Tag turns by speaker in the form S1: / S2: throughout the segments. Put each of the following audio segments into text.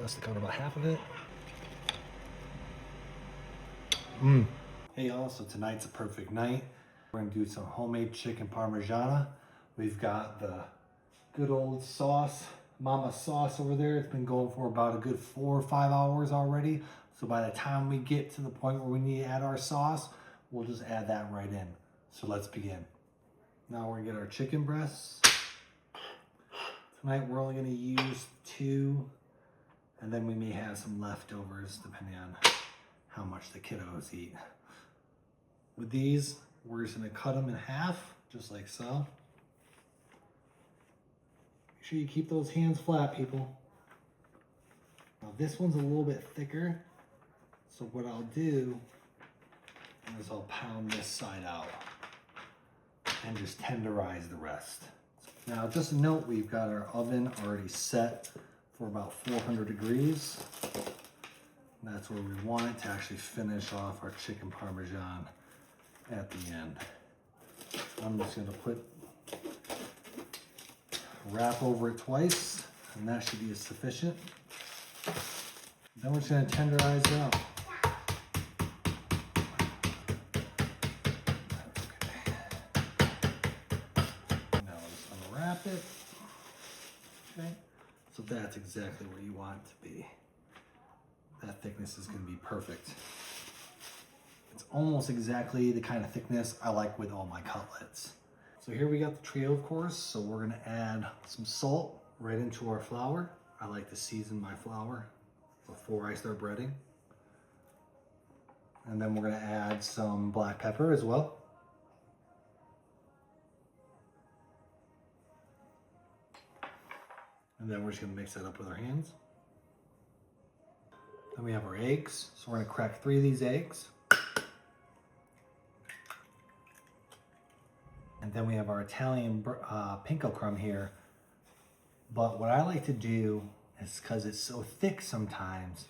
S1: Just to cover about half of it. Hey y'all, so tonight's a perfect night. We're gonna do some homemade chicken parmigiana. We've got the good old sauce, mama sauce over there. It's been going for about a good 4 or 5 hours already. So by the time we get to the point where we need to add our sauce, we'll just add that right in. So let's begin. Now we're gonna get our chicken breasts. Tonight we're only gonna use 2, and then we may have some leftovers depending on how much the kiddos eat. With these, we're just gonna cut them in half, just like so. Make sure you keep those hands flat, people. Now this one's a little bit thicker, so what I'll do is I'll pound this side out and just tenderize the rest. Now just a note, we've got our oven already set for about 400 degrees. That's where we want it to actually finish off our chicken parmesan at the end. I'm just gonna wrap over it twice, and that should be sufficient. Then we're just gonna tenderize it out. Now we're just gonna wrap it. Okay, so that's exactly where you want it to be. That thickness is gonna be perfect. It's almost exactly the kind of thickness I like with all my cutlets. So here we got the trio, of course. So we're gonna add some salt right into our flour. I like to season my flour before I start breading. And then we're gonna add some black pepper as well. And then we're just gonna mix that up with our hands. Then we have our eggs. So we're gonna crack 3 of these eggs. And then we have our Italian panko crumb here. But what I like to do is, because it's so thick sometimes,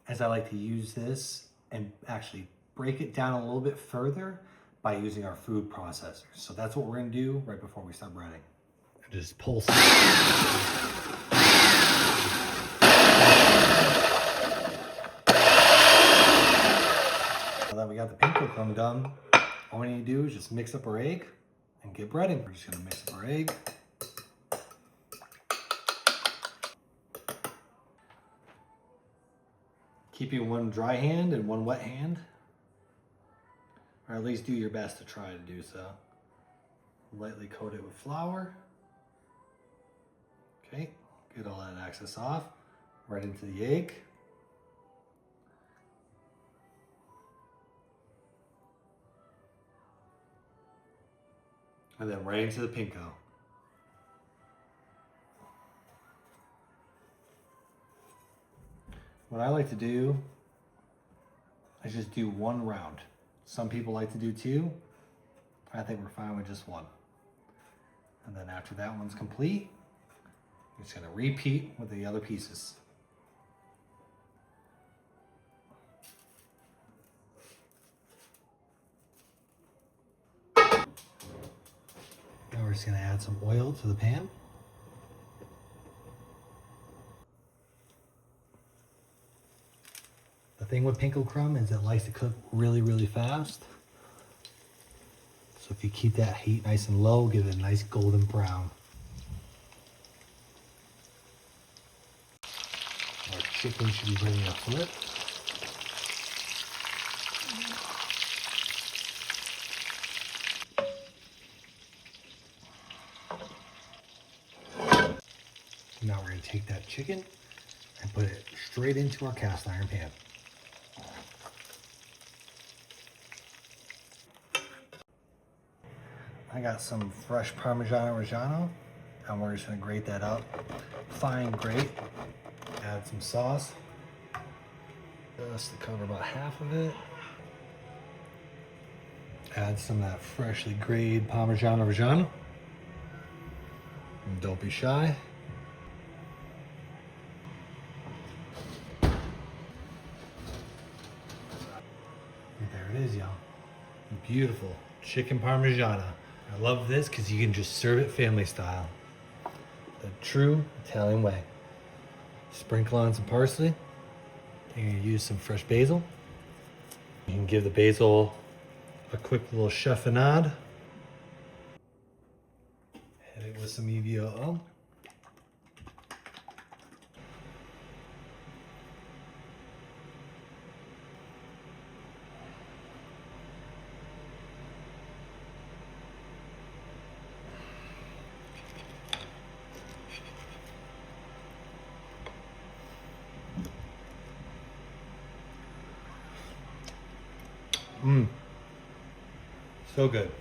S1: is I like to use this and actually break it down a little bit further by using our food processors. So that's what we're gonna do right before we start breading. Just pulse it. Now that we got the panko crumb done, all we need to do is just mix up our egg and get breading. We're just gonna mix up our egg. Keeping one dry hand and one wet hand, or at least do your best to try to do so. Lightly coat it with flour. Okay, get all that excess off, right into the egg. And then right into the panko. What I like to do is just do 1 round. Some people like to do 2. I think we're fine with just 1. And then after that one's complete, you're just gonna repeat with the other pieces. Now we're just gonna add some oil to the pan. The thing with panko crumb is it likes to cook really, really fast. So if you keep that heat nice and low, give it a nice golden brown. Our chicken should be ready to flip. Now we're going to take that chicken and put it straight into our cast iron pan. I got some fresh Parmesan Reggiano, and we're just going to grate that up. Fine grate. Add some sauce. Just to cover about half of it. Add some of that freshly grated Parmesan Reggiano. And don't be shy. There it is, y'all. Beautiful chicken Parmigiana. I love this because you can just serve it family style. The true Italian way. Sprinkle on some parsley. You're gonna use some fresh basil. You can give the basil a quick little chiffonade. Hit it with some EVOO. So good.